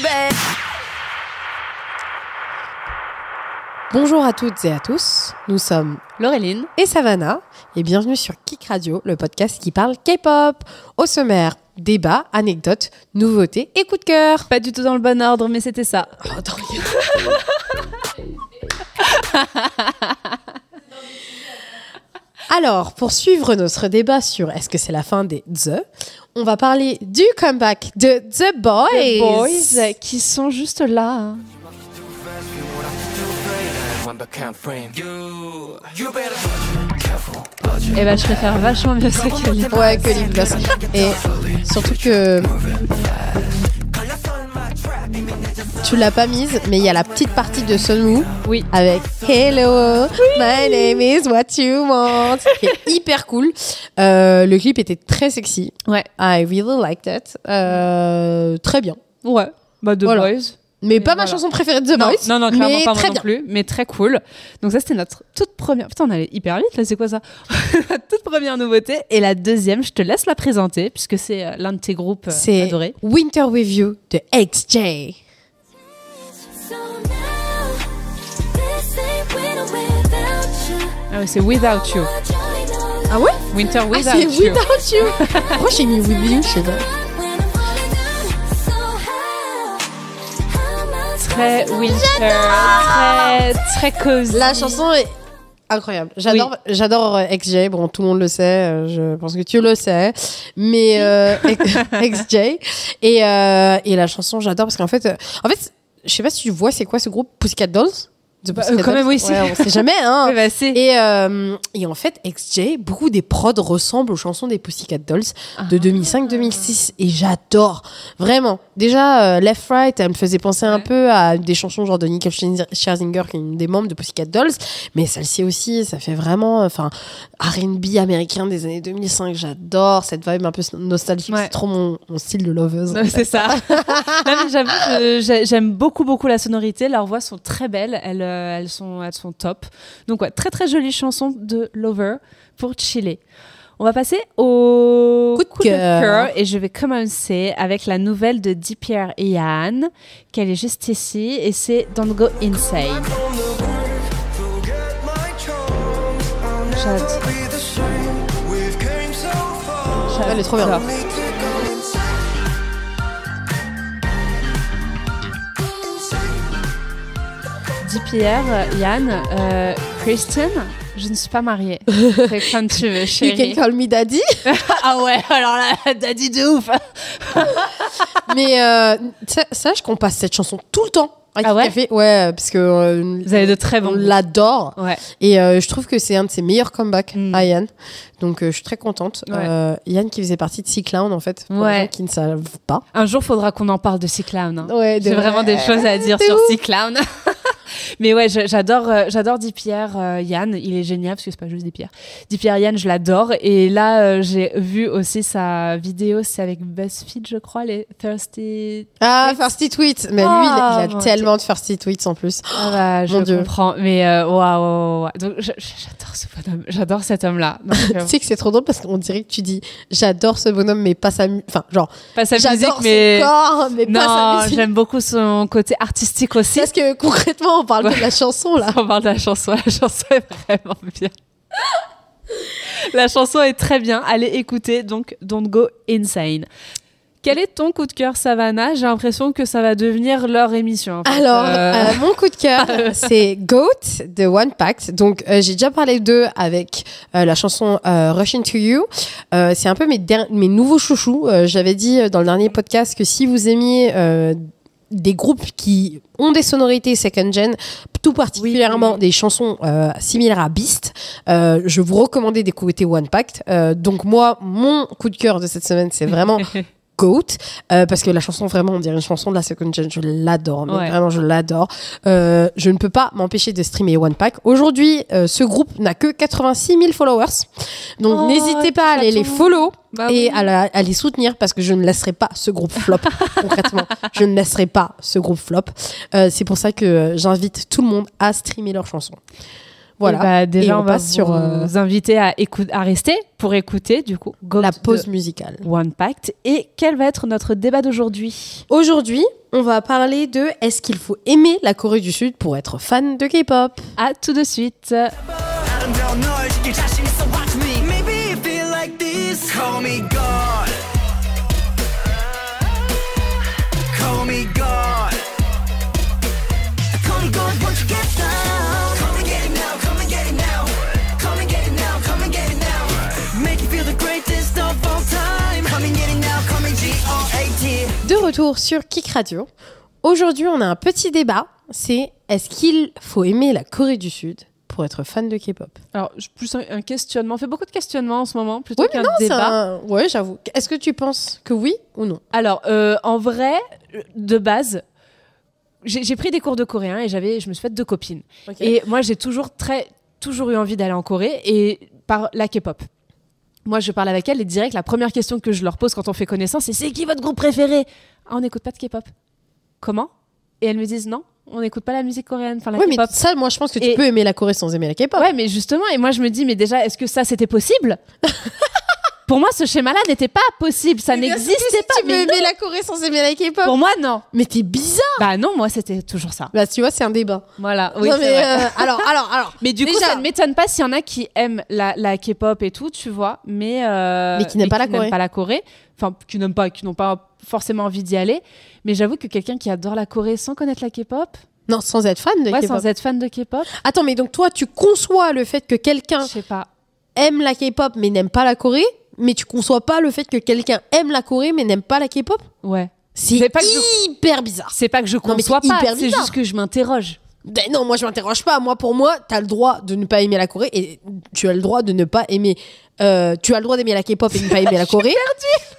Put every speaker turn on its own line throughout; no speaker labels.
baby.
Bonjour à toutes et à tous, nous sommes
Laureline
et Savannah et bienvenue sur Kik Radio, le podcast qui parle K-pop. Au sommaire, débat, anecdotes, nouveautés et coups de cœur.
Pas du tout dans le bon ordre, mais c'était ça.
Oh, attends, Alors, pour suivre notre débat sur est-ce que c'est la fin des The, on va parler du comeback de The Boys.
Les boys qui sont juste là. Et bah je préfère vachement mieux ça que Lip.
Ouais, que Lip Gloss. Et surtout que tu l'as pas mise, mais il y a la petite partie de Sunwoo.
Oui.
Avec Hello, my name is what you want, qui est hyper cool. Le clip était très sexy.
Ouais.
I really liked it. Très bien.
Ouais. Bah The
Voilà.
Boys.
Mais pas ma
voilà.
chanson préférée de The Boys.
Non, clairement
mais
pas moi
très
non
bien.
plus, mais très cool. Donc ça c'était notre toute première. Putain, on allait hyper vite là, c'est quoi ça? La toute première nouveauté. Et la deuxième, je te laisse la présenter puisque c'est l'un de tes groupes
C'est
adorés.
Winter With You de XJ.
Ah ouais, c'est Without You.
Ah ouais?
Winter Without
Ah, c'est
You.
Without You. Moi j'ai mis With You, je sais pas.
Très winter, très cozy.
La chanson est incroyable. J'adore XJ. Bon, tout le monde le sait. Je pense que tu le sais. Mais XJ et la chanson, j'adore parce qu'en fait, je sais pas si tu vois, c'est quoi ce groupe Pussycat Dolls?
Quand même, oui, si.
Ouais, on sait jamais, hein.
Ouais, bah, c'est...
Et en fait, XJ, beaucoup des prods ressemblent aux chansons des Pussycat Dolls de 2005-2006. Et j'adore. Vraiment. Déjà, Left Right, elle me faisait penser un peu à des chansons genre de Nicole Scherzinger, qui est une des membres de Pussycat Dolls. Mais celle-ci aussi, ça fait vraiment, R&B américain des années 2005. J'adore cette vibe un peu nostalgique.
Ouais.
C'est trop mon style de loveuse.
Non, c'est ça. Non, mais j'avoue, j'aime beaucoup la sonorité. Leurs voix sont très belles. Elles sont top. Donc ouais, très jolie chanson de Lover pour chiller. On va passer au
Coup de cœur.
et je vais commencer avec la nouvelle de DPR et Yann, qu'elle est juste ici et c'est Don't Go Insane.
Elle est trop bien.
DPR, Yann, Kristen, je ne suis pas mariée. C'est comme tu veux,
You
chérie.
can call me daddy.
Ah ouais, alors là, daddy de ouf.
Mais sache qu'on passe cette chanson tout le temps.
Ah ouais?
Café. Ouais, parce que
Vous avez de très bons
on
goûts.
l'adore.
Ouais.
Et je trouve que c'est un de ses meilleurs comebacks à Yann. Donc je suis très contente.
Ouais.
Yann qui faisait partie de C-Clown en fait, pour
Ouais.
les gens qui ne savent pas.
Un jour, faudra qu'on en parle de C-Clown. Hein.
Ouais,
J'ai vraiment des choses à dire sur
ouf.
C-Clown. Mais ouais, j'adore DPR Yann. Il est génial parce que c'est pas juste DPR. DPR Yann, je l'adore. Et là, j'ai vu aussi sa vidéo. C'est avec BuzzFeed, je crois, les Thirsty.
Ah, Thirsty Tweets. Mais lui, il a
mon
tellement de Thirsty Tweets en plus.
Ah bah, je
Mon Dieu.
comprends. Mais waouh. Donc j'adore ce bonhomme. J'adore cet homme-là. Donc,
Tu sais que c'est trop drôle parce qu'on dirait que tu dis j'adore ce bonhomme, mais pas sa musique. Enfin, genre,
pas sa musique,
j'adore
mais
son corps, mais pas sa
non,
musique.
j'aime beaucoup son côté artistique aussi.
Parce que concrètement, on parle de la chanson là.
On parle de la chanson est vraiment bien. La chanson est très bien, allez écouter, donc Don't Go Insane. Quel est ton coup de cœur, Savannah? J'ai l'impression que ça va devenir leur émission. En fait.
Alors, mon coup de cœur, c'est Goat de One Pact. Donc, j'ai déjà parlé d'eux avec la chanson Rushing to You. C'est un peu mes nouveaux chouchous. J'avais dit dans le dernier podcast que si vous aimiez des groupes qui ont des sonorités second gen, tout particulièrement des chansons similaires à Beast, je vous recommandais d'écouter One Pact. Donc moi, mon coup de cœur de cette semaine, c'est vraiment Goat, parce que la chanson, vraiment, on dirait une chanson de la second gen. Je l'adore, mais vraiment, je l'adore. Je ne peux pas m'empêcher de streamer One Pack. Aujourd'hui, ce groupe n'a que 86 000 followers. Donc, n'hésitez pas à aller les follow et à les soutenir, parce que je ne laisserai pas ce groupe flop, concrètement. Je ne laisserai pas ce groupe flop. C'est pour ça que j'invite tout le monde à streamer leurs chansons. Voilà.
Et bah, déjà,
Et
on va
passe sur
vous inviter à rester pour écouter, du coup, Goat
la pause
de
musicale.
One Pact. Et quel va être notre débat d'aujourd'hui?
Aujourd'hui, on va parler de est-ce qu'il faut aimer la Corée du Sud pour être fan de K-pop?
À tout de suite.
아름다운 널 지킬 자신 있어 watch me Maybe you feel like this Call me God Call me God Call me God once you get down Come and get it now, come and get it now Come and get it now, come and get it now Make you feel the greatest of all time Come and get it now, come and G-O-A-T
De retour sur Kik Radio. Aujourd'hui, on a un petit débat. C'est est-ce qu'il faut aimer la Corée du Sud pour être fan de K-pop?
Alors, plus un questionnement. On fait beaucoup de questionnements en ce moment, plutôt
Oui,
qu'un
mais non,
débat.
Ouais, j'avoue. Est-ce que tu penses que oui ou non?
Alors, en vrai, de base, j'ai pris des cours de coréen et je me suis fait 2 copines.
Et
Et moi, j'ai toujours eu envie d'aller en Corée et par la K-pop. Moi, je parle avec elles et direct, la première question que je leur pose quand on fait connaissance, c'est qui votre groupe préféré? Ah, on n'écoute pas de K-pop. Comment? Et elles me disent non, on n'écoute pas la musique coréenne, enfin la
ouais, mais
K-pop.
ça, moi, je pense que tu
Et-
peux aimer la Corée sans aimer la K-pop.
Ouais, mais justement, et moi je me dis, mais déjà, est-ce que ça c'était possible? Pour moi, ce schéma-là n'était pas possible, ça
Mais bien sûr que
n'existait
si
pas.
Tu peux
Mais
aimer la Corée sans aimer la K-pop.
pour moi, non.
Mais t'es bizarre.
Bah non, moi c'était toujours ça.
Bah, tu vois, c'est un débat.
Voilà. Oui,
non,
c'est
mais
vrai.
alors.
Mais du coup,
déjà-
ça ne m'étonne pas s'il y en a qui aiment la K-pop et tout, tu vois, mais
qui n'aiment pas la Corée.
pas la Corée, enfin qui n'ont pas forcément envie d'y aller. Mais j'avoue que quelqu'un qui adore la Corée sans connaître la K-pop,
Non, sans être fan de
ouais,
K-pop.
sans être fan de K-pop,
Attends, mais donc toi, tu conçois le fait que quelqu'un
je sais pas.
aime la K-pop mais n'aime pas la Corée, mais tu conçois pas le fait que quelqu'un aime la Corée mais n'aime pas la K-pop?
Ouais.
C'est
C'est pas que
hyper bizarre.
C'est pas que je
Non, mais
conçois
c'est
pas,
hyper
c'est
bizarre.
juste que je m'interroge.
Ben non, moi je m'interroge pas. Pour moi, t'as le droit de ne pas aimer la Corée et tu as le droit de ne pas aimer. Tu as le droit d'aimer la K-pop et de ne pas aimer la Corée.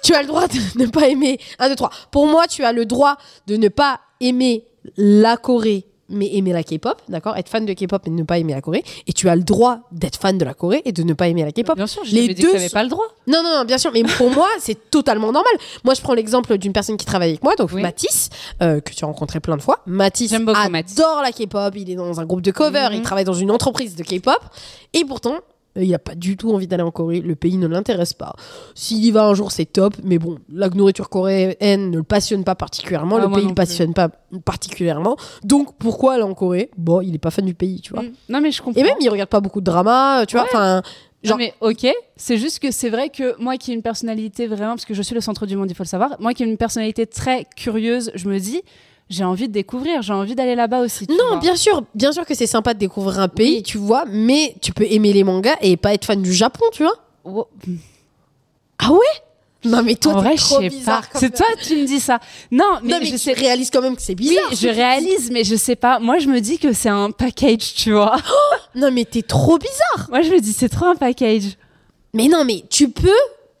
Tu as le droit de ne pas aimer. 1, 2, 3. Pour moi, tu as le droit de ne pas aimer la Corée mais aimer la K-pop, d'accord? Être fan de K-pop et ne pas aimer la Corée. Et tu as le droit d'être fan de la Corée et de ne pas aimer la K-pop.
Bien sûr, je
Les
t'avais dit
deux
que t'avais
sont-
pas le droit.
Non, bien sûr, mais pour moi, c'est totalement normal. Moi, je prends l'exemple d'une personne qui travaille avec moi, donc
Oui.
Mathis, que tu as rencontré plein de fois. Mathis
J'aime beaucoup
adore
Mathis.
la K-pop, il est dans un groupe de cover, il travaille dans une entreprise de K-pop, et pourtant, il n'a pas du tout envie d'aller en Corée, le pays ne l'intéresse pas. S'il y va un jour, c'est top, mais bon, la nourriture coréenne ne le passionne pas particulièrement,
Ah,
le
moi
pays
non
ne le passionne pas particulièrement, donc pourquoi aller en Corée? Bon, il n'est pas fan du pays, tu vois.
Non, mais je comprends.
Et même, il regarde pas beaucoup de drama, tu vois,
Ouais.
enfin...
Non, mais ok, c'est juste que c'est vrai que moi qui ai une personnalité vraiment, parce que je suis le centre du monde, il faut le savoir, moi qui ai une personnalité très curieuse, je me dis, j'ai envie de découvrir, j'ai envie d'aller là-bas aussi. tu
Non,
vois.
bien sûr que c'est sympa de découvrir un pays,
Oui.
tu vois, mais tu peux aimer les mangas et pas être fan du Japon, tu vois.
Oh,
Ah ouais? Non, mais toi,
en vrai,
t'es
je
trop
sais
bizarre.
pas. C'est toi, tu me dis ça. Non, mais,
Non, mais
je
tu
sais.
réalises quand même que c'est
Oui,
bizarre. ce
je
que tu
réalise, mais je sais pas. Moi, je me dis que c'est un package, tu vois.
dis. Non, mais t'es trop bizarre.
Moi, je me dis, c'est trop un package.
Mais non, mais tu peux.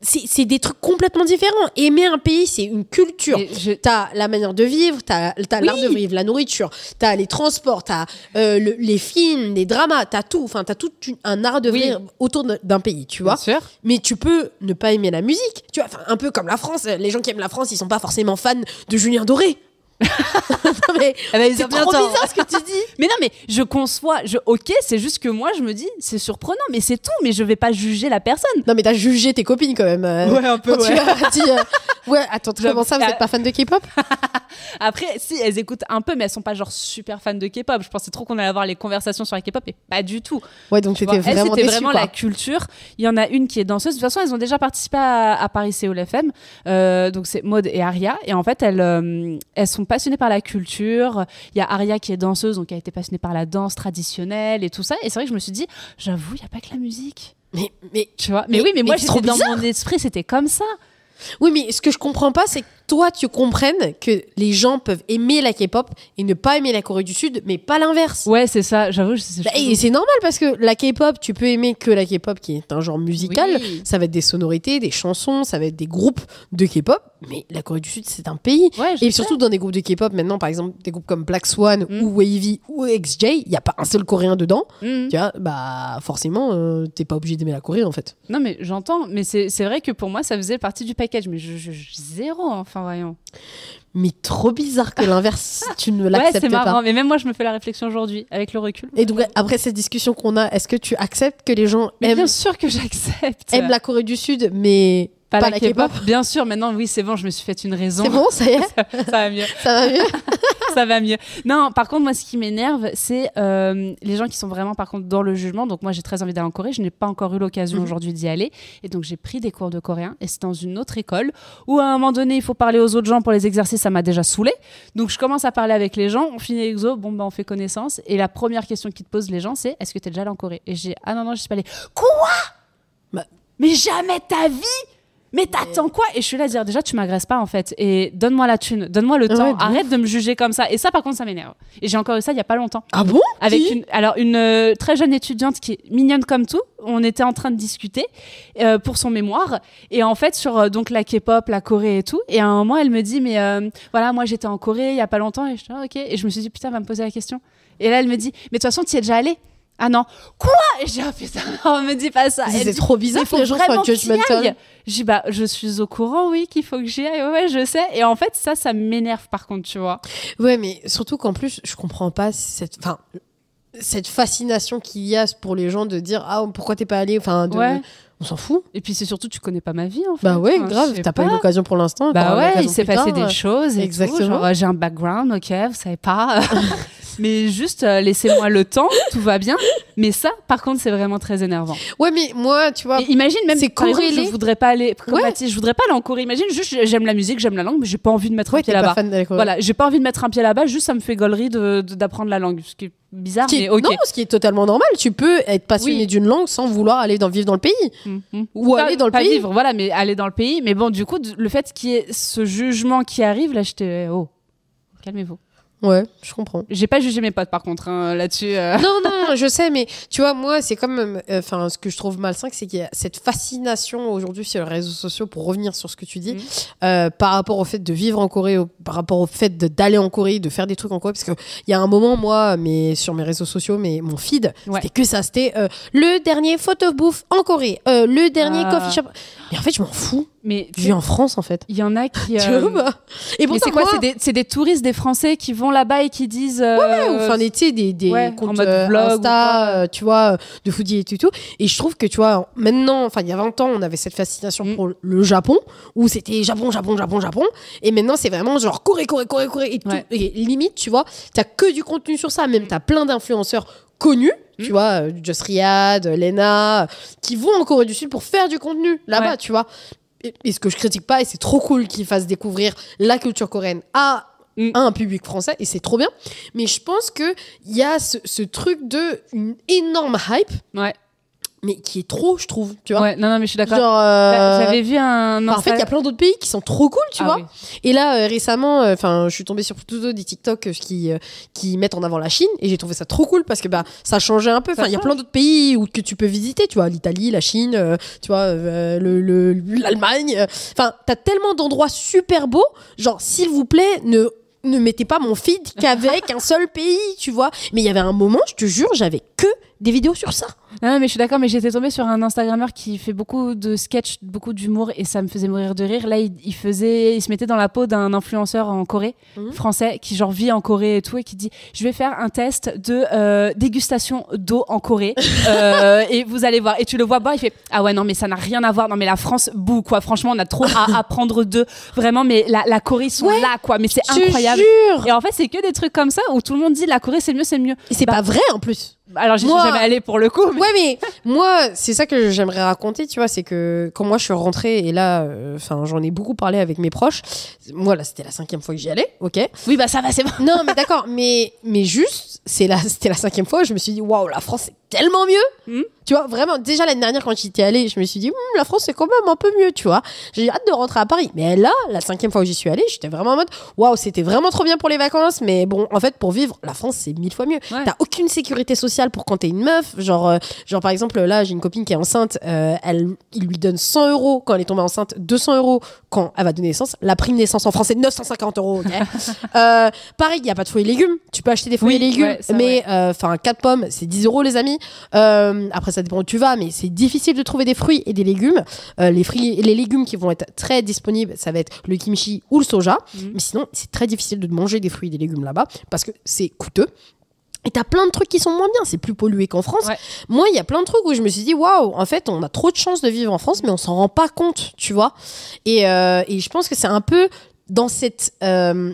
C'est des trucs complètement différents. Aimer un pays, c'est une culture.
Mais je-
T'as la manière de vivre, t'as l'art de
Oui.
vivre, la nourriture, t'as les transports, t'as les films, les dramas, t'as tout. Enfin, t'as tout un art de
Oui.
vivre autour d'un pays, tu vois.
Bien sûr.
Mais tu peux ne pas aimer la musique. Tu vois, enfin, un peu comme la France. Les gens qui aiment la France, ils sont pas forcément fans de Julien Doré. Non, mais
Eh ben, ils
c'est
ont bien
trop
tort.
bizarre ce que tu dis.
Mais non, mais je conçois, ok, c'est juste que moi, je me dis, c'est surprenant, mais c'est tout, mais je vais pas juger la personne.
Non, mais t'as jugé tes copines quand même.
Ouais, un peu,
Quand tu
ouais.
as dit, ouais, attends, comment ça, vous
Ah.
êtes pas fan de K-pop?
Après, si, elles écoutent un peu, mais elles sont pas genre super fans de K-pop. Je pensais trop qu'on allait avoir les conversations sur la K-pop, et pas du tout.
Ouais, donc
Tu
t'étais
vois, elles,
vraiment
c'était
déçue,
vraiment
quoi.
la culture. Il y en a une qui est danseuse. De toute façon, elles ont déjà participé à Paris Séoul FM. Donc, c'est Maud et Aria. Et en fait, elles sont passionnées par la culture. Il y a Aria qui est danseuse, donc qui a été passionnée par la danse traditionnelle et tout ça. Et c'est vrai que je me suis dit, j'avoue, il n'y a pas que la musique.
Mais
Tu vois, mais oui, mais moi,
c'est trop
j'étais dans
bizarre.
mon esprit, c'était comme ça.
oui, mais ce que je comprends pas, c'est que toi, tu comprennes que les gens peuvent aimer la K-pop et ne pas aimer la Corée du Sud, mais pas l'inverse.
Ouais, c'est ça, j'avoue.
Bah, et c'est normal parce que la K-pop, tu peux aimer que la K-pop qui est un genre musical.
Oui.
Ça va être des sonorités, des chansons, ça va être des groupes de K-pop. Mais la Corée du Sud, c'est un pays.
Ouais, je
Et
sais.
surtout dans des groupes de K-pop, maintenant, par exemple, des groupes comme Black Swan
Mm.
ou Wavy ou XJ, il n'y a pas un seul Coréen dedans.
Mhm.
Tu vois, bah forcément, t'es pas obligé d'aimer la Corée en fait.
Non, mais j'entends. Mais c'est vrai que pour moi, ça faisait partie du package. Mais zéro, enfin, voyons.
Mais trop bizarre que l'inverse, tu ne
Ouais,
l'acceptes
c'est marrant.
pas.
Mais même moi, je me fais la réflexion aujourd'hui, avec le recul.
Et donc, après cette discussion qu'on a, est-ce que tu acceptes que les gens
Mais bien sûr que j'accepte.
aiment la Corée du Sud, mais pas la K-pop?
Bien sûr, maintenant, oui, c'est bon, je me suis fait une raison.
C'est bon, ça y est?
Ça va mieux.
Ça va mieux?
Ça va mieux. Non, par contre, moi, ce qui m'énerve, c'est les gens qui sont vraiment, par contre, dans le jugement. Donc, moi, j'ai très envie d'aller en Corée. Je n'ai pas encore eu l'occasion aujourd'hui d'y aller. Et donc, j'ai pris des cours de coréen. Et c'est dans une autre école où, à un moment donné, il faut parler aux autres gens pour les exercices. Ça m'a déjà saoulée. Donc, je commence à parler avec les gens. On finit l'exo. Bon, bah, on fait connaissance. Et la première question qu'ils te posent, les gens, c'est: est-ce que tu es déjà allé en Corée? Et j'ai: ah non, je suis pas allée. Quoi?
Bah.
Mais jamais de ta vie! Mais t'attends quoi? Et je suis là à dire, déjà, tu m'agresses pas, en fait. Et donne-moi la thune, donne-moi le temps. Arrête de me juger comme ça. Et ça, par contre, ça m'énerve. Et j'ai encore eu ça il y a pas longtemps.
Ah bon?
Avec une très jeune étudiante qui est mignonne comme tout. On était en train de discuter pour son mémoire. Et en fait, sur donc la K-pop, la Corée et tout. Et à un moment, elle me dit, mais voilà, moi, j'étais en Corée il y a pas longtemps. Et je suis là, ok. Et je me suis dit, putain, elle va me poser la question. Et là, elle me dit, mais de toute façon, tu y es déjà allée? Ah non. Quoi? Et j'ai dit, oh putain, non, me dis pas ça.
C'est trop bizarre que les gens soient judgmental.
J'ai dit, bah, je suis au courant, oui, qu'il faut que j'y aille. Ouais, je sais. Et en fait, ça m'énerve par contre, tu vois.
Ouais, mais surtout qu'en plus, je comprends pas cette fascination qu'il y a pour les gens de dire, ah, pourquoi t'es pas allé? Enfin, on s'en fout.
Et puis c'est surtout, tu connais pas ma vie, en fait.
Bah ouais,
enfin,
grave, t'as pas eu l'occasion pour l'instant.
Bah ouais, il s'est passé des choses. Et
exactement.
tout, genre, j'ai un background, ok, vous savez pas. Mais juste, laissez-moi le temps, tout va bien. Mais ça, par contre, c'est vraiment très énervant.
Ouais, mais moi, tu vois.
Et imagine même,
c'est
par exemple,
corrélé.
je voudrais pas aller, comme Mathis, je voudrais pas aller en Corée. Imagine juste, j'aime la musique, j'aime la langue, mais j'ai pas envie de mettre un pied là-bas. Voilà, j'ai pas envie de mettre un pied là-bas, juste ça me fait gaulerie d'apprendre la langue. Ce qui est bizarre, mais ok.
Non, ce qui est totalement normal. Tu peux être passionné d'une langue sans vouloir aller vivre dans le pays. Ou aller dans le pays.
Vivre, voilà, mais aller dans le pays. Mais bon, du coup, le fait qu'il y ait ce jugement qui arrive, là, j'étais, oh, calmez-vous.
Ouais, je comprends.
J'ai pas jugé mes potes par contre là-dessus.
Non, je sais, mais tu vois, moi, c'est comme, ce que je trouve malsain, c'est qu'il y a cette fascination aujourd'hui sur les réseaux sociaux, pour revenir sur ce que tu dis, par rapport au fait de vivre en Corée, par rapport au fait d'aller en Corée, de faire des trucs en Corée, parce que il y a un moment, moi, sur mes réseaux sociaux, mon feed, c'était que ça, c'était le dernier photo bouffe en Corée, le dernier coffee shop. Mais en fait, je m'en fous.
Mais
je vis en France, en fait.
Il y en a qui.
Et
mais c'est quoi? C'est des touristes, des Français qui vont là-bas et qui disent.
Enfin, tu sais, des comptes Insta, tu vois, de foodie et tout. Et je trouve que, tu vois, maintenant, enfin, il y a 20 ans, on avait cette fascination pour le Japon, où c'était Japon. Et maintenant, c'est vraiment genre Corée et tout. Et limite, tu vois, t'as que du contenu sur ça. Même t'as plein d'influenceurs connus, tu vois, Just Riyad, Lena, qui vont en Corée du Sud pour faire du contenu là-bas, tu vois. Et ce que je critique pas, et c'est trop cool qu'ils fassent découvrir la culture coréenne à un public français, et c'est trop bien. Mais je pense qu'il y a ce truc de une énorme hype. Ouais. Mais qui est trop, je trouve, tu vois.
Ouais, non, mais je suis d'accord.
Genre,
j'avais vu un.
En fait, il y a plein d'autres pays qui sont trop cool, tu vois. Oui. Et là, récemment, je suis tombée sur plutôt des TikTok qui mettent en avant la Chine, et j'ai trouvé ça trop cool parce que ça changeait un peu. Enfin, il y a plein d'autres pays que tu peux visiter, tu vois, l'Italie, la Chine, tu vois, l'Allemagne. Enfin, t'as tellement d'endroits super beaux. Genre, s'il vous plaît, ne mettez pas mon feed qu'avec un seul pays, tu vois. Mais il y avait un moment, je te jure, j'avais que des vidéos sur ça.
Non, mais je suis d'accord, mais j'étais tombée sur un Instagrammeur qui fait beaucoup de sketch, beaucoup d'humour, et ça me faisait mourir de rire. Là, il se mettait dans la peau d'un influenceur en Corée, français, qui genre vit en Corée et tout, et qui dit, je vais faire un test de dégustation d'eau en Corée, et vous allez voir. Et tu le vois boire, il fait, ah ouais, non, mais ça n'a rien à voir. Non, mais la France, boue, quoi. Franchement, on a trop à apprendre d'eux. Vraiment, mais la Corée, ils sont là, quoi. Mais c'est incroyable.
Jure.
Et en fait, c'est que des trucs comme ça où tout le monde dit, la Corée, c'est mieux, c'est mieux.
Et c'est pas vrai, en plus.
Alors, j'y suis jamais allée pour le coup.
Ouais, mais moi, c'est ça que j'aimerais raconter, tu vois, c'est que quand moi je suis rentrée, et là, j'en ai beaucoup parlé avec mes proches. Moi, là, c'était la 5e fois que j'y allais, ok.
Oui, bah ça va, c'est bon.
Non, mais d'accord, mais juste, c'était la 5e fois, je me suis dit, waouh, la France, c'est tellement mieux. Tu vois, vraiment, déjà l'année dernière, quand j'y étais allée, je me suis dit, la France, c'est quand même un peu mieux, tu vois. J'ai hâte de rentrer à Paris. Mais là, la 5e fois où j'y suis allée, j'étais vraiment en mode, waouh, c'était vraiment trop bien pour les vacances. Mais bon, en fait, pour vivre, la France, c'est 1000 fois mieux. Ouais. T'as aucune sécurité sociale pour quand t'es une meuf. Genre par exemple, là, j'ai une copine qui est enceinte. Il lui donne 100 € quand elle est tombée enceinte, 200 € quand elle va donner naissance. La prime naissance en France, c'est 950 €. Okay. Pareil, il n'y a pas de fruits et légumes. Tu peux acheter des fruits et légumes, mais 4 pommes, c'est 10 € les amis. Après, ça dépend où tu vas, mais c'est difficile de trouver des fruits et des légumes. Les légumes qui vont être très disponibles, ça va être le kimchi ou le soja. Mais sinon, c'est très difficile de manger des fruits et des légumes là-bas parce que c'est coûteux. Et t'as plein de trucs qui sont moins bien, c'est plus pollué qu'en France. Ouais. Moi, il y a plein de trucs où je me suis dit, waouh, en fait, on a trop de chance de vivre en France, mais on s'en rend pas compte, tu vois. Et je pense que c'est un peu dans cette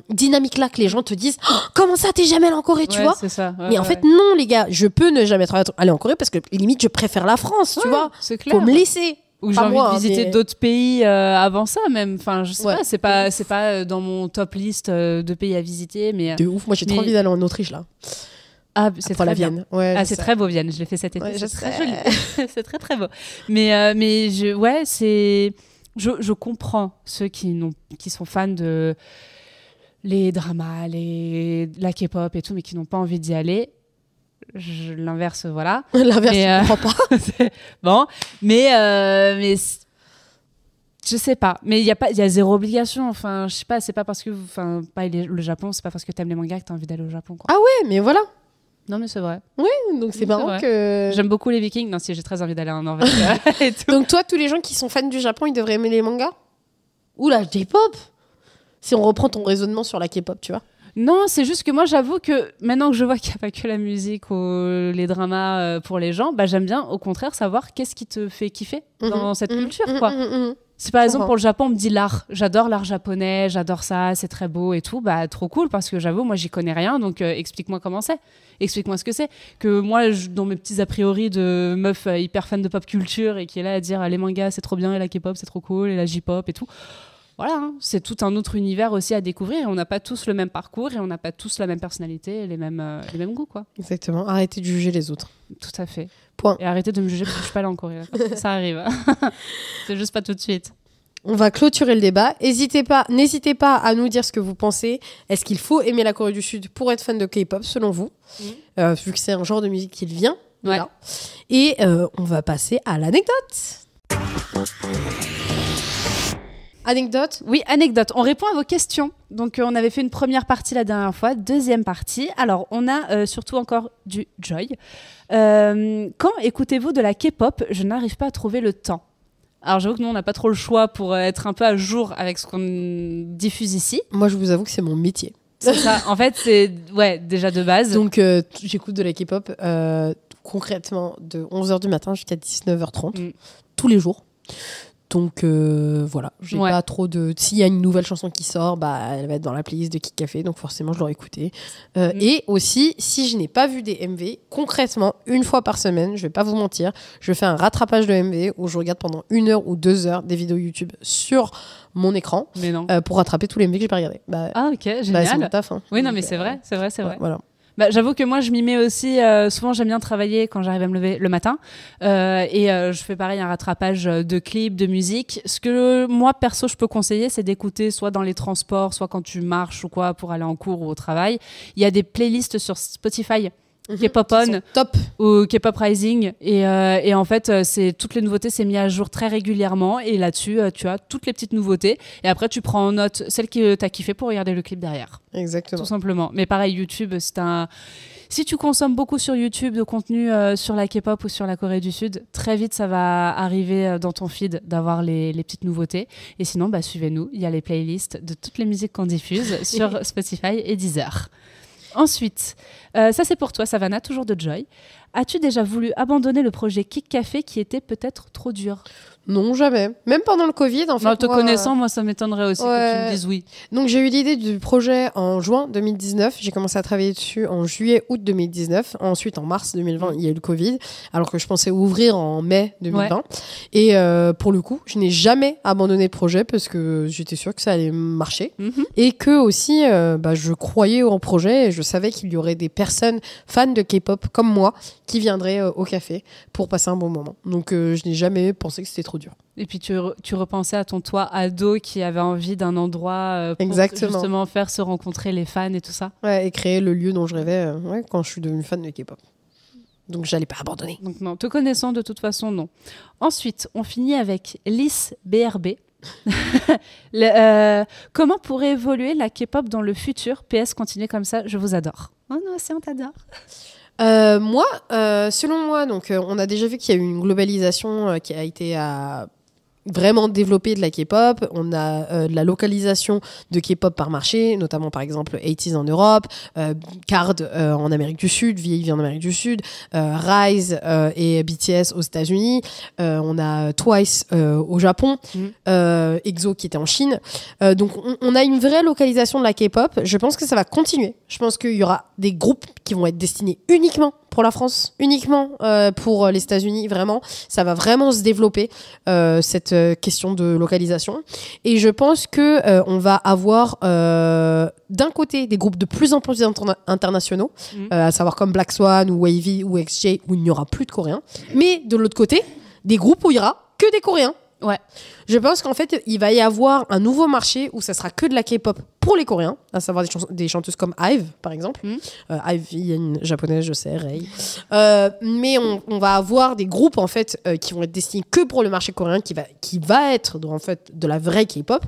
dynamique-là que les gens te disent, oh, comment ça, t'es jamais allé en Corée, tu vois.
C'est ça. Ouais,
mais en fait, non, les gars, je peux ne jamais aller en Corée parce que limite, je préfère la France, tu vois.
C'est clair.
Faut me laisser.
Ou j'ai envie de visiter d'autres pays avant ça même. Enfin, je sais pas, c'est pas dans mon top list de pays à visiter, mais
de ouf. Moi, j'ai trop envie d'aller en Autriche là.
Ah, c'est très
la
bien.
Vienne. Ouais,
ah, c'est très beau Vienne. Je l'ai fait cet été.
Ouais,
c'est très joli. C'est très très beau. Mais je comprends ceux qui sont fans de les dramas, la K-pop et tout, mais qui n'ont pas envie d'y aller. L'inverse, voilà.
L'inverse, je comprends pas.
Bon, mais je sais pas. Mais il y a zéro obligation. Enfin, je sais pas. C'est pas parce que, le Japon, c'est pas parce que t'aimes les mangas que t'as envie d'aller au Japon, quoi.
Ah ouais, mais voilà.
Non, mais c'est vrai.
Oui, donc c'est marrant que...
J'aime beaucoup les Vikings. Non, si, j'ai très envie d'aller en Norvège. Et tout.
Donc toi, tous les gens qui sont fans du Japon, ils devraient aimer les mangas? Ou la J-pop? Si on reprend ton raisonnement sur la K-pop, tu vois.
Non, c'est juste que moi, j'avoue que maintenant que je vois qu'il n'y a pas que la musique ou les dramas pour les gens, bah, j'aime bien, au contraire, savoir qu'est-ce qui te fait kiffer dans cette culture, quoi. Si par exemple pour le Japon on me dit l'art, j'adore l'art japonais, j'adore ça, c'est très beau et tout, bah trop cool parce que j'avoue moi j'y connais rien, donc explique-moi comment c'est, explique-moi ce que c'est. Que moi dans mes petits a priori de meuf hyper fan de pop culture et qui est là à dire les mangas c'est trop bien et la K-pop c'est trop cool et la J-pop et tout. Voilà, hein, c'est tout un autre univers aussi à découvrir et on n'a pas tous le même parcours et on n'a pas tous la même personnalité et les mêmes goûts, quoi.
Exactement, arrêtez de juger les autres.
Tout à fait.
Point.
Et arrêtez de me juger parce que je suis pas allée en Corée. Ça arrive. C'est juste pas tout de suite.
On va clôturer le débat. N'hésitez pas à nous dire ce que vous pensez. Est-ce qu'il faut aimer la Corée du Sud pour être fan de K-pop, selon vous, vu que c'est un genre de musique qui vient.
Ouais.
Là. Et on va passer à l'anecdote. Anecdote?
Oui, anecdote. On répond à vos questions. Donc, on avait fait une première partie la dernière fois, deuxième partie. Alors, on a surtout encore du Joy. Quand écoutez-vous de la K-pop? Je n'arrive pas à trouver le temps. Alors, j'avoue que nous, on n'a pas trop le choix pour être un peu à jour avec ce qu'on diffuse ici.
Moi, je vous avoue que c'est mon métier.
C'est ça. En fait, c'est déjà de base.
Donc, j'écoute de la K-pop concrètement de 11h du matin jusqu'à 19h30, tous les jours. Donc voilà, j'ai pas trop de... S'il y a une nouvelle chanson qui sort, bah, elle va être dans la playlist de Kick Café, donc forcément je l'aurai écoutée. Et aussi, si je n'ai pas vu des MV, concrètement, une fois par semaine, je vais pas vous mentir, je fais un rattrapage de MV où je regarde pendant 1 heure ou 2 heures des vidéos YouTube sur mon écran pour rattraper tous les MV que j'ai pas regardés. Bah,
ah ok, génial.
Bah, c'est mon taf. Hein.
Oui, non mais c'est vrai.
Voilà.
Bah, j'avoue que moi je m'y mets aussi, souvent j'aime bien travailler quand j'arrive à me lever le matin et je fais pareil un rattrapage de clips, de musique. Ce que moi perso je peux conseiller c'est d'écouter soit dans les transports, soit quand tu marches ou quoi pour aller en cours ou au travail. Il y a des playlists sur Spotify. K-pop On
top
ou K-pop Rising et en fait c'est toutes les nouveautés c'est mis à jour très régulièrement et là-dessus tu as toutes les petites nouveautés et après tu prends en note celle que t'as kiffé pour regarder le clip derrière.
Exactement.
Tout simplement. Mais pareil YouTube si tu consommes beaucoup sur YouTube de contenu sur la K-pop ou sur la Corée du Sud, très vite ça va arriver dans ton feed d'avoir les petites nouveautés. Et sinon, bah, suivez-nous, il y a les playlists de toutes les musiques qu'on diffuse sur Spotify et Deezer. Ensuite, ça c'est pour toi Savannah, toujours de Joy. As-tu déjà voulu abandonner le projet Kick Café qui était peut-être trop dur?
Non, jamais. Même pendant le Covid, en fait.
Non, te connaissant, moi, ça m'étonnerait aussi que tu me dises oui.
Donc, j'ai eu l'idée du projet en juin 2019. J'ai commencé à travailler dessus en juillet-août 2019. Ensuite, en mars 2020, il y a eu le Covid, alors que je pensais ouvrir en mai 2020. Ouais. Et pour le coup, je n'ai jamais abandonné le projet parce que j'étais sûre que ça allait marcher. Et que aussi, je croyais en projet et je savais qu'il y aurait des personnes fans de K-pop comme moi qui viendraient au café pour passer un bon moment. Donc, je n'ai jamais pensé que c'était trop dur.
Et puis tu repensais à ton toi ado qui avait envie d'un endroit pour justement faire se rencontrer les fans et tout ça.
Ouais, et créer le lieu dont je rêvais quand je suis devenue fan de K-pop. Donc j'allais pas abandonner.
Donc non, te connaissant de toute façon, non. Ensuite, on finit avec Lys BRB. Comment pourrait évoluer la K-pop dans le futur? PS, continuez comme ça, je vous adore. Oh non, c'est on t'adore.
Moi, selon moi, donc on a déjà vu qu'il y a eu une globalisation qui a été vraiment développée de la K-pop. On a de la localisation de K-pop par marché, notamment par exemple 80s en Europe, Card en Amérique du Sud, VAV en Amérique du Sud, Rise et BTS aux États-Unis. On a Twice au Japon, EXO qui était en Chine. Donc on a une vraie localisation de la K-pop. Je pense que ça va continuer. Je pense qu'il y aura des groupes qui vont être destinés uniquement pour la France, uniquement pour les États-Unis, vraiment. Ça va vraiment se développer, cette question de localisation. Et je pense que on va avoir d'un côté des groupes de plus en plus internationaux, à savoir comme Black Swan ou Wavy ou XJ, où il n'y aura plus de Coréens. Mais de l'autre côté, des groupes où il y aura que des Coréens.
Ouais.
Je pense qu'en fait, il va y avoir un nouveau marché où ça sera que de la K-pop pour les Coréens, à savoir des chanteuses comme IVE, par exemple. IVE, il y a une japonaise, je sais, Rei. Mais on va avoir des groupes, en fait, qui vont être destinés que pour le marché coréen, qui va être, en fait, de la vraie K-pop.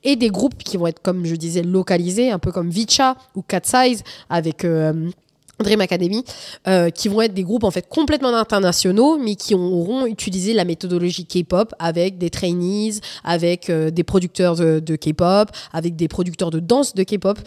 Et des groupes qui vont être, comme je disais, localisés, un peu comme Vicha ou Cat Size, avec Dream Academy, qui vont être des groupes en fait complètement internationaux, mais qui auront utilisé la méthodologie K-pop avec des trainees, avec des producteurs de K-pop, avec des producteurs de danse de K-pop.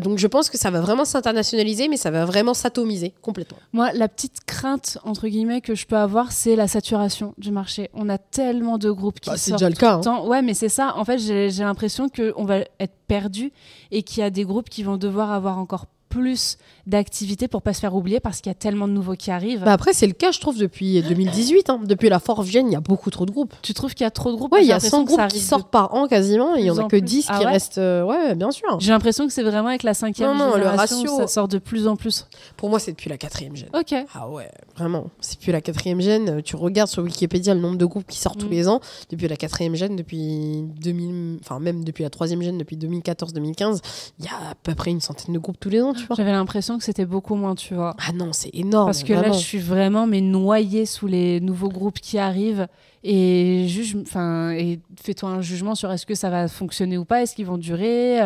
Donc je pense que ça va vraiment s'internationaliser, mais ça va vraiment s'atomiser complètement.
Moi, la petite crainte, entre guillemets, que je peux avoir, c'est la saturation du marché. On a tellement de groupes qui sortent
c'est déjà le cas,
tout le temps. Ouais, mais c'est ça. En fait, j'ai l'impression qu'on va être perdu et qu'il y a des groupes qui vont devoir avoir encore plus d'activités pour pas se faire oublier parce qu'il y a tellement de nouveaux qui arrivent.
Bah après, c'est le cas, je trouve, depuis 2018. Depuis la Fourth Gen, il y a beaucoup trop de groupes.
Tu trouves qu'il y a trop de groupes?
Ouais, il y a 100 groupes qui sortent par an quasiment, et il y en a que 10 qui restent. Ouais, bien sûr.
J'ai l'impression que c'est vraiment avec la 5e génération,
le ratio,
ça sort de plus en plus.
Pour moi, c'est depuis la 4e Gen.
Ok.
Ah ouais, vraiment. C'est depuis la 4e Gen. Tu regardes sur Wikipédia le nombre de groupes qui sortent tous les ans. Depuis la 4e Gen, depuis 2000, enfin même depuis la 3e Gen, depuis 2014-2015, il y a à peu près une centaine de groupes tous les ans, tu vois.
J'avais l'impression que c'était beaucoup moins, tu vois.
Ah non, c'est énorme.
Parce que
vraiment.
là, je suis vraiment noyée sous les nouveaux groupes qui arrivent. Et fais-toi un jugement sur est-ce que ça va fonctionner ou pas, est-ce qu'ils vont durer.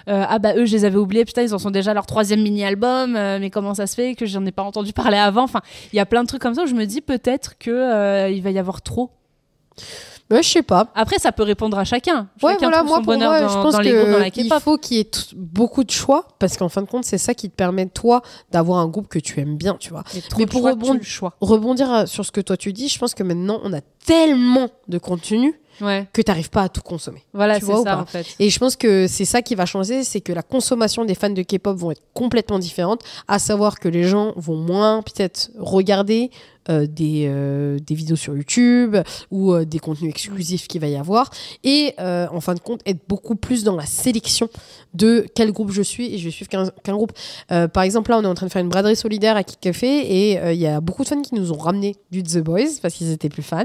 Eux, je les avais oubliés, putain, ils en sont déjà à leur 3e mini-album, mais comment ça se fait que j'en ai pas entendu parler avant? Enfin, il y a plein de trucs comme ça où je me dis peut-être que il va y avoir trop.
Ouais, je sais pas.
Après, ça peut répondre à chacun.
Ouais,
Chacun
voilà,
trouve
moi,
son
pour
bonheur
moi,
dans,
je pense
dans les groupes, dans la
qu'il
K-pop.
faut qu'il y ait beaucoup de choix, parce qu'en fin de compte, c'est ça qui te permet, toi, d'avoir un groupe que tu aimes bien, tu vois.
Mais pour
rebondir sur ce que toi tu dis, je pense que maintenant, on a tellement de contenu que tu n'arrives pas à tout consommer.
Voilà,
tu vois,
c'est ça, en fait.
Et je pense que c'est ça qui va changer, c'est que la consommation des fans de K-pop vont être complètement différentes, à savoir que les gens vont moins, peut-être, regarder des vidéos sur YouTube ou des contenus exclusifs qu'il va y avoir, et en fin de compte être beaucoup plus dans la sélection de quel groupe je suis, et je vais suivre qu'un groupe. Par exemple, là on est en train de faire une braderie solidaire à Kik Café, et il y a beaucoup de fans qui nous ont ramené du The Boys parce qu'ils étaient plus fans,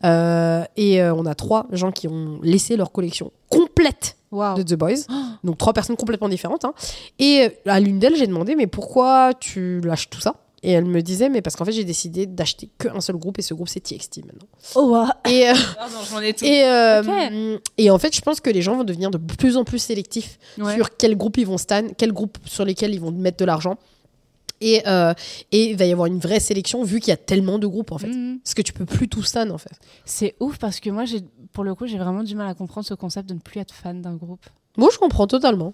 et on a 3 gens qui ont laissé leur collection complète de The Boys, donc 3 personnes complètement différentes, hein. Et à l'une d'elles j'ai demandé mais pourquoi tu lâches tout ça? Et elle me disait, mais parce qu'en fait, j'ai décidé d'acheter qu'un seul groupe, et ce groupe, c'est TXT maintenant.
Oh, wow.
Et,
j'en ai tout.
Et en fait, je pense que les gens vont devenir de plus en plus sélectifs sur quel groupe ils vont stan, quel groupe sur lesquels ils vont mettre de l'argent. Et il va y avoir une vraie sélection, vu qu'il y a tellement de groupes, en fait. Parce que tu peux plus tout stan, en fait.
C'est ouf, parce que moi, pour le coup, j'ai vraiment du mal à comprendre ce concept de ne plus être fan d'un groupe.
Moi, je comprends totalement.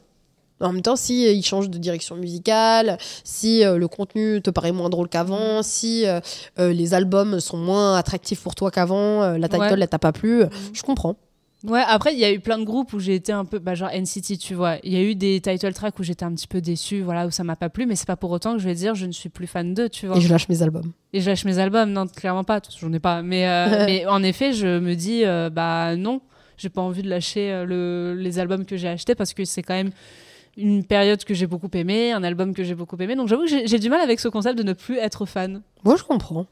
En même temps, si ils changent de direction musicale, si le contenu te paraît moins drôle qu'avant, si les albums sont moins attractifs pour toi qu'avant, la title, elle t'a pas plu, je comprends.
Ouais, après, il y a eu plein de groupes où j'ai été un peu, genre NCT, tu vois. Il y a eu des title tracks où j'étais un petit peu déçue, voilà, où ça m'a pas plu, mais c'est pas pour autant que je vais dire je ne suis plus fan d'eux, tu vois.
Et je lâche mes albums.
Non, clairement pas, j'en ai pas. Mais en effet, je me dis, non, j'ai pas envie de lâcher les albums que j'ai achetés parce que c'est quand même une période que j'ai beaucoup aimée, un album que j'ai beaucoup aimé. Donc j'avoue que j'ai du mal avec ce concept de ne plus être fan.
Moi, je comprends.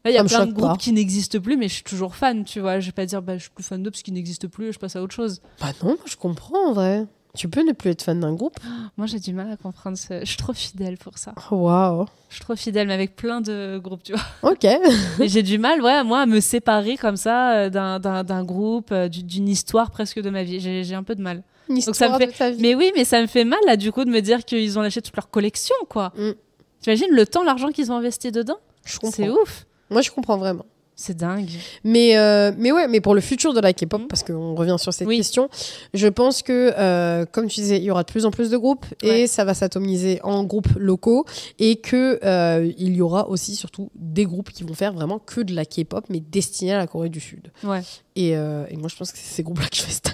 Il y a plein de groupes qui n'existent plus, mais je suis toujours fan, tu vois. Je vais pas dire je suis plus fan d'eux parce qu'ils n'existent plus, je passe à autre chose.
Bah non, je comprends en vrai. Tu peux ne plus être fan d'un groupe?
Moi, j'ai du mal à comprendre Je suis trop fidèle pour ça.
Oh, waouh.
Je suis trop fidèle, mais avec plein de groupes, tu vois.
Ok.
Et j'ai du mal, moi, à me séparer comme ça d'un groupe, d'une histoire presque de ma vie. J'ai un peu de mal.
Une
Donc ça me
histoire
fait...
de ta vie.
Mais oui, mais ça me fait mal, là, du coup, de me dire qu'ils ont lâché toute leur collection, quoi. T'imagines le temps, l'argent qu'ils ont investi dedans?
Je comprends.
C'est ouf.
Moi, je comprends vraiment.
C'est dingue.
Mais ouais, mais pour le futur de la K-pop, parce qu'on revient sur cette question, je pense que, comme tu disais, il y aura de plus en plus de groupes et ça va s'atomiser en groupes locaux et que il y aura aussi surtout des groupes qui vont faire vraiment que de la K-pop, mais destinés à la Corée du Sud.
Ouais.
Et moi, je pense que c'est ces groupes-là que je fais stan.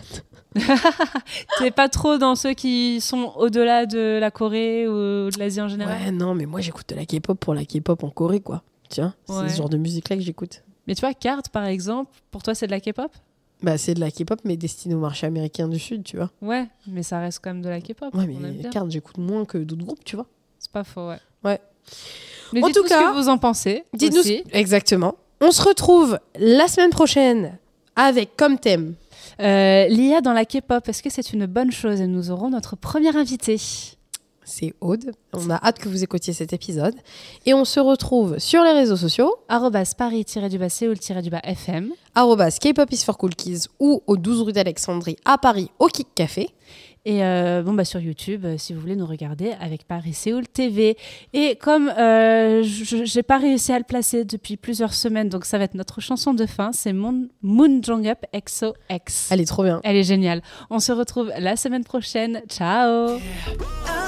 T'es pas trop dans ceux qui sont au-delà de la Corée ou de l'Asie en général?
Ouais, non, mais moi, j'écoute de la K-pop pour la K-pop en Corée, quoi. Tiens, c'est ce genre de musique-là que j'écoute.
Mais tu vois, Card, par exemple, pour toi, c'est de la K-pop?
Bah, c'est de la K-pop, mais destinée au marché américain du Sud, tu vois.
Ouais, mais ça reste quand même de la K-pop.
Ouais, mais Card, j'écoute moins que d'autres groupes, tu vois.
C'est pas faux, ouais.
Ouais.
Mais
en tout cas,
ce que vous en pensez.
Dites-nous exactement. On se retrouve la semaine prochaine avec comme thème
l'IA dans la K-pop. Est-ce que c'est une bonne chose? Et nous aurons notre première invitée.
C'est Aude. On a hâte que vous écoutiez cet épisode. Et on se retrouve sur les réseaux sociaux.
@paris-seoul-FM.
@K-pop is for cool kids ou au 12 rue d'Alexandrie à Paris au Kick Café.
Et sur YouTube, si vous voulez nous regarder avec Paris Séoul TV. Et comme j'ai pas réussi à le placer depuis plusieurs semaines, donc ça va être notre chanson de fin, c'est Moon Jong-up XOX.
Elle est trop bien.
Elle est géniale. On se retrouve la semaine prochaine. Ciao.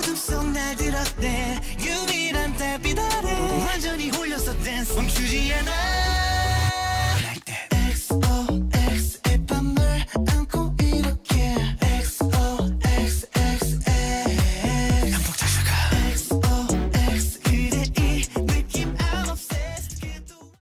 어둠 속 날 들었대 유일한 달빛 아래 완전히 홀렸어 댄스 멈추지 않아